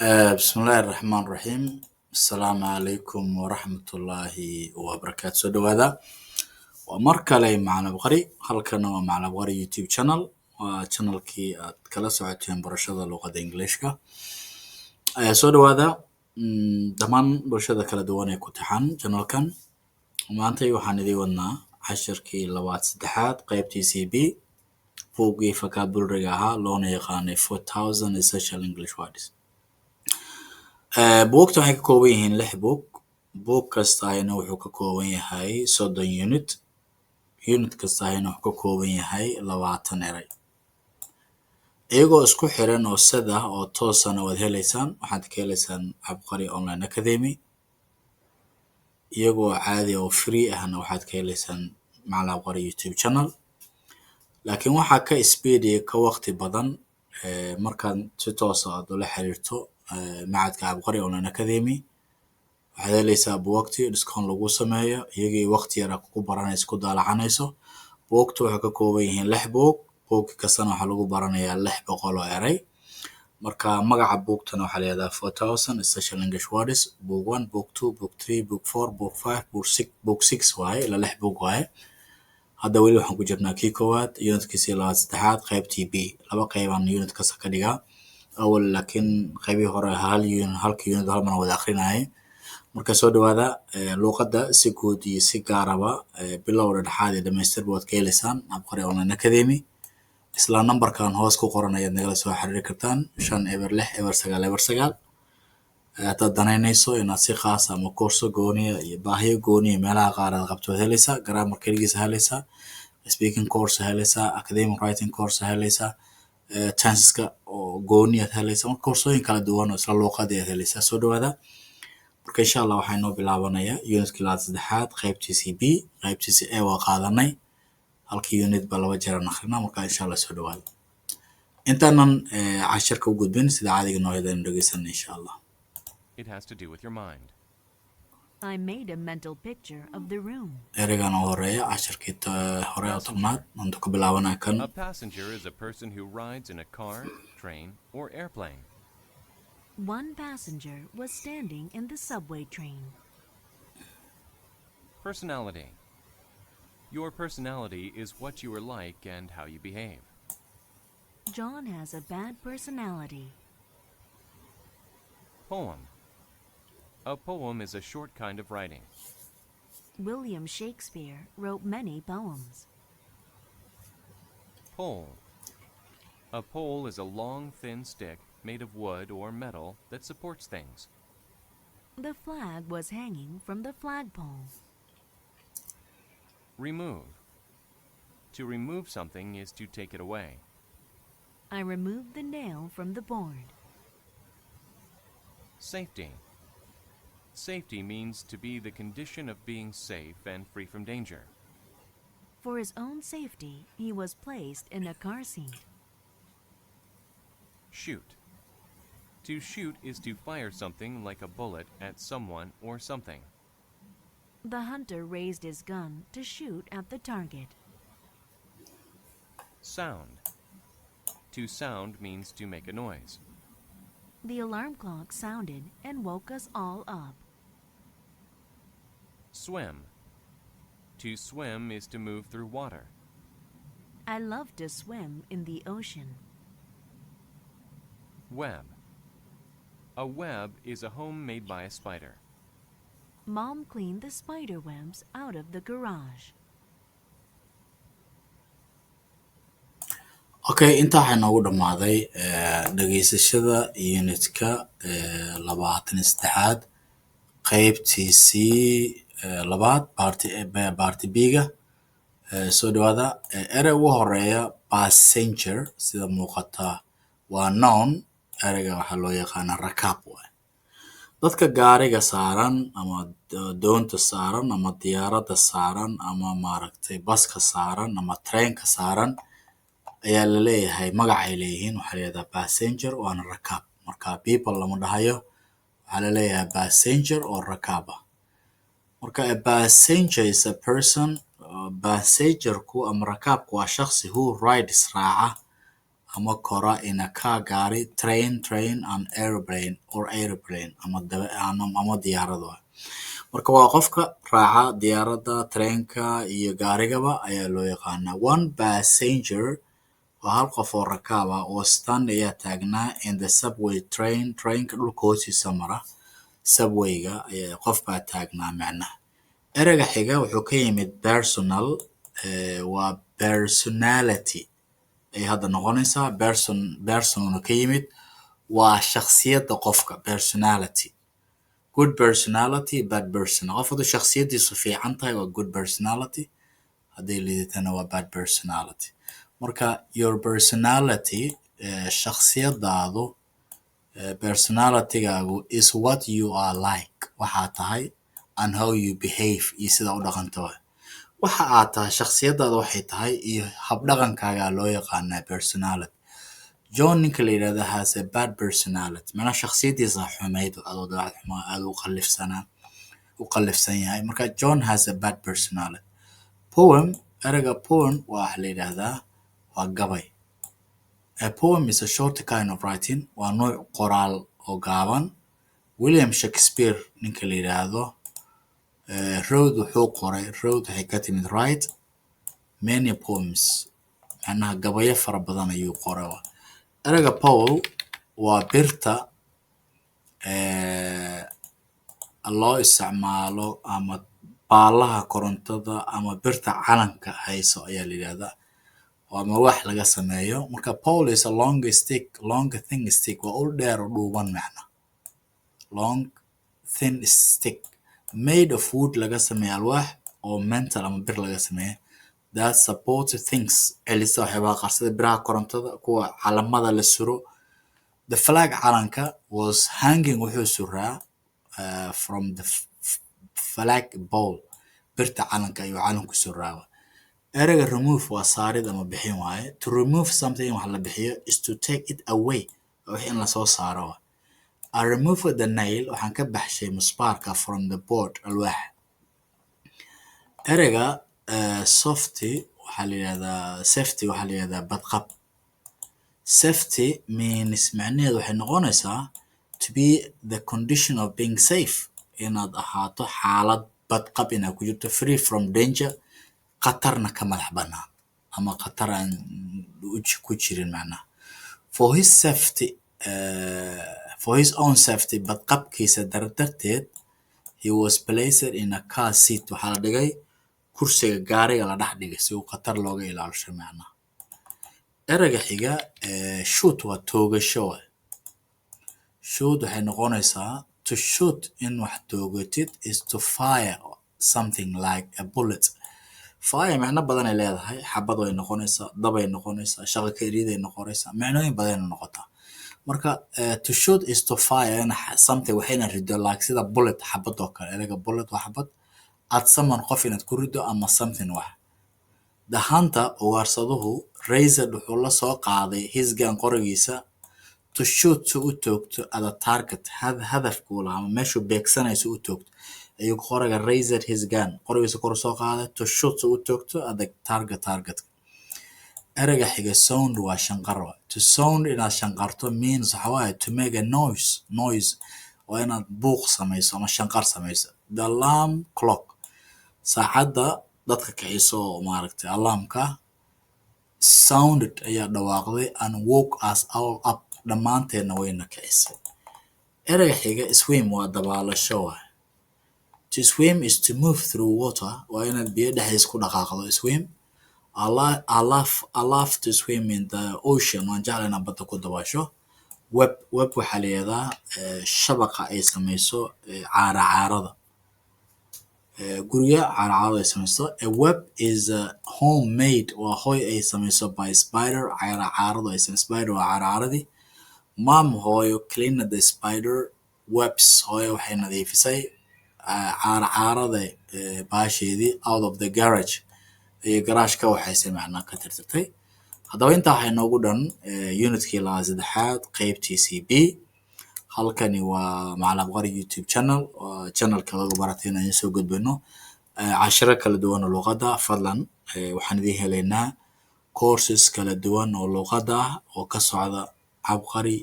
بسم الله الرحمن الرحيم. السلام عليكم ورحمة الله وبركاته. سو دوادا ومركلي معنا بقري halkan waa macna baqari YouTube channel waa channelkii aad kala socoteen barashada luqadda Englishka soo dhawaada dhammaan bulshada kala duwan ee ku taxan channelkan maanta waxaan idin wadnaa casharkii labaad saddexaad qaybtiisii B buuggii vocabulary ahaa loona yaqaanay 4000 essential English words. buugta waxay ka kooban yihiin 6 buug. buug kastaana wuxuu ka kooban yahay 30 unit. unit kastaana wuxuu ka kooban yahay 20 eray. iyagoo isku xiran oo sada oo toosana wad helaysaan waxaad ka helaysaan Abqari Online Academy. iyagoo caadi oo free ahna waxaad ka helaysaan Macna Abqari YouTube channel. laakiin waxa ka speed ka waqti badan markaan si toos ah ula xiriirto macadka Abqari Online Academy. waxaad helaysaa buugti discount lagu sameeyo iyagii waqti yar ku baranayso ku daalacanayso. buugtu waxay ka kooban yihiin 6 buug. buug kastana waxa lagu baranayaa 600 oo eray. marka magaca buugtana waxa la yiraahdaa 4000 essential English words. book 1, book 2, book 3, book 4, book 5, book 6 waaye ila 6 buug waaye. hadda weli waxaan ku jirnaa kii koowaad unitkiisii labaad saddexaad qaybtii B. laba qaybaan unit kasta ka dhigaa awal laakiin qaybii hore halkii unit hal mar wada akhrinayay. marka soo dhawaada luqadda si guud iyo si gaaraba bilowga dhexaad ee dhamaystirba waad ka helaysaan Abqari Online Academy. isla numberkan hoos ku qoran ayaad nagala soo xiriiri kartaan 506 hadaad danaynayso inaad si khaas ama koorso gooniya iyo baahiyo gooniya meelaha qaar aad qabto helaysaa. grammar keligiisa helaysaa, speaking course helaysaa, academic writing course helaysaa, tenseska oo gooniya helaysaa. marka koorsooyin kala duwan oo isla luqadda aad helaysaa. soo dhawaada marka insha Allah waxaan noo bilaabanayaa unitkii labaad saddexaad qaybtiisii B. qaybtiisii A waa qaadanay halkii unit ba laba jeer akhrina. marka insha Allah soo dhawaada intaanan casharka u gudbin sida caadiga noo heedaan dhageysan insha Allah. It has to do with your mind. I made a mental picture of the room. ereygan oo horeeya casharkii hore oo tobnaad inta ku bilaabanaa kan. A passenger is a person who rides in a car, train, or airplane. One passenger was standing in the subway train. Personality. Your personality is what you are like and how you behave. John has a bad personality. Poem. A poem is a short kind of writing. William Shakespeare wrote many poems. Pole. A pole is a long, thin stick made of wood or metal that supports things. The flag was hanging from the flagpole. Remove. To remove something is to take it away. I removed the nail from the board. Safety. Safety means to be the condition of being safe and free from danger. For his own safety, he was placed in a car seat. Shoot. To shoot is to fire something like a bullet at someone or something. The hunter raised his gun to shoot at the target. Sound. To sound means to make a noise. The alarm clock sounded and woke us all up. Swim. To swim is to move through water. I love to swim in the ocean. Web. A web is a home made by a spider. Mom cleaned the spider webs out of the garage. okay inta waxaa noogu dhamaaday dhageysashada unitka 23aad qaybtiisii labaad party B-ga. soo dhawaada erey ugu horeeya passenger sida muuqata waa noun. ereyga waxaa loo yaqaanaa rakaab waaye. dadka gaariga saaran ama doonta saaran ama diyaaradda saaran ama maaragtay baska saaran ama trainka saaran ayaa la leeyahay magac ay leeyihiin. waxaa la yiraahdaa passenger waana rakaab. marka people lama dhahayo waxaa la leeyahay passenger oo rakaab ah. marka a passenger is a person. passengerku ama rakaabku waa shakhsi who rides raaca ama kora in a car gaari, train and airplane or airplane ama diyaarad waay. Marka waa qofka raaca diyaaradda, treenka iyo gaarigaba ayaa loo yaqaanaa. One passenger waa hal qof oo rakaab ah oo stand ayaa taagnaa in the subway train. Trainka dhulka hoostiisa mara, subwayga qof baa taagnaa macnaha. Ereyga xiga wuxuu ka yimid personal, waa personality ay hadda noqonaysaa. Personal ka yimid waa shakhsiyadda qofka, personality. Good personality, bad personality. Qof hadduu shakhsiyaddiisu fiican tahay waa good personality, hadday liidatana waa bad personality. Marka your personality, shakhsiyadaadu, personalitygaagu is what you are like, waxaa tahay, and how you behave, iyo sida u dhaqanto. Waxa aad tahay, shakhsiyadaada waxay tahay iyo habdhaqankaaga loo yaqaanaa personality. John ninka la yidhahda has a bad personality, macnaha shakhsiyaddiisa xumayd, adoo dabeecad xumaa, aad u qallifsan yahay. Marka John has a bad personality. Poem, ereyga poem waa la yidhahdaa waa gabay. A poem is a short kind of writing, waa nooc qoraal oo gaaban. William Shakespeare ninka la yidhaahdo wrote wuxuu qoray, wrote waxay ka timid write, many poems, macnaha gabayo fara badan ayuu qoray. Ereyga Paul waa birta loo isticmaalo ama baalaha korontada ama birta calanka hayso ayaa la yidhahdaa, ama wax laga sameeyo. Marka Paul is a long thin stick, waa ul dheer oo dhuuban macna. Long thin stick made of wood, laga sameeyo alwaax, oo metal ama bir laga sameeyo, that support things, celisa waxyaabaha qarsada, biraha korontada, kuwa calamada la suro. The flag calanka was hanging, wuxuu suraa from the flag pole, birta calanka ayuu calanku suraa. Ereyga remove waa saarid ama bixin waaye. To remove something wax la bixiyo is to take it away, wixii in lasoo saaro. I removed the nail, waxaan ka baxshay musbaarka from the board, alwaax. Ereyga safety waxaa la yidhahdaa badqab. Safety means macnaheedu waxay noqonaysaa to be the condition of being safe, inaad ahaato xaalad badqab, inaad ku jirto, free from danger, qatarna ka madax bannaan ama qatar aan ku jirin macnaha. For his own safety, badqabkiisa darteed, he was placed in a car seat, waxaa la dhigay kursiga gaariga la dhex dhigay si uu qatar looga ilaalisho macnaha. Ereyga xiga shoot waa toogasho. Shoot waxay noqonaysaa to shoot, in wax toogatid, is to fire something like a bullet. Fire macno badan ay leedahay, xabad way noqonaysaa, dabay noqonaysaa, shaqo ka eriday noqonaysaa, macnooyin badan ay noqotaa. Marka to shoot is to fire something, waxayna rido like sida bullet, xabad oo kale. Ereyga bullet waa xabad, at someone, qof inaad ku rido, ama something wax. The hunter, ugaarsaduhu, raised wuxuu la soo qaaday his gun, qorigiisa, to shoot, si u toogto, at a target, hadafku lahaa ama meeshuu beegsanayso u toogto, ayuu qoriga raised his gun, qorigiisa kor soo qaaday, to shoot, si u toogto, at the target. Ereyga xiga sound waa shanqar. To sound, inaad shanqarto, means waxa waaye to make a noise, waa inaad buuq samayso ama shanqar samayso. The alarm clock, saacadda dadka kiciso oo maaragtay alarmka, sounded ayaa dhawaaqday, and woke us all up, dhammaanteedna wayna kicisay. Ereyga xiga swim waa dabaalasho. To swim is to move through water, waa inaad biyo dhexdiisa ku dhaqaaqdo. Swim. I love to swim in the ocean, waan jeclahay inaan badda ku dabaasho. Web waxaa la yidhahdaa shabaqa ay samayso caarada. Guriga caarada ay samayso. A web is a homemade, waa hoy ay samayso by spider, caaradu ay samayso. Spider waa caaradii. Mom, hooyo, cleaned the spider webs, hooyo waxay nadiifisay caarada baasheedii out of the garage, iyo garaashka waxaysay macnaa ka tirtirtay. Haddaba intaa waxay noogu dhan unitkii 3 qaybtiisii B. halkani waa Macallin Qori YouTube channel, waa channelka lagu baratay inaan soo gudbino cashiro kala duwan oo luqadda. Fadlan waxaan idin helaynaa courses kala duwan oo luqada ah oo ka socda Cabqari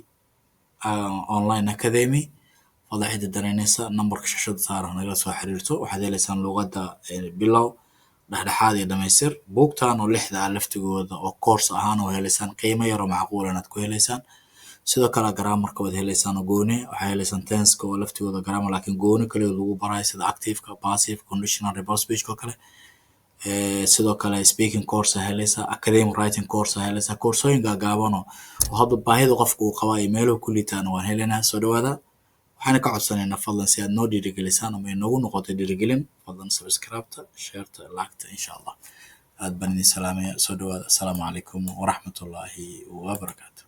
online academy. fadlan cidda danaynaysa nambarka shashada saaran nagala soo xiriirto. waxaad heleysaan luqada bilow, dhexdhexaad iyo dhamaystir. buugtan oo 6 ah laftigooda oo course ahaan oo heleysaan qiimo yar oo macquul ah inaad ku heleysaan. sidoo kale grammarka waad heleysaan oo gooni. waxaa heleysaan tense-ka oo laftigooda grammar laakiin gooni kale lagu barayo sida active-ka, passive, conditional, reverse speech oo kale. sidoo kale speaking course heleysaa, academic writing course heleysaa. koorsooyin gaagaaban oo hadba baahida qofka uu qaba iyo meeluhu ku liitaan waan heleynaa. soo dhawaada. waxaana ka codsanaynaa fadlan si aad noo dhiirigelisaan ama inoogu noqoto dhiirigelin, fadlan subscribe-ta, share-ta, like-ta insha Allah. aad baan idin salaamaya. soo dhawaada. asalaamu calaykum waraxmatullaahi wabarakaatu.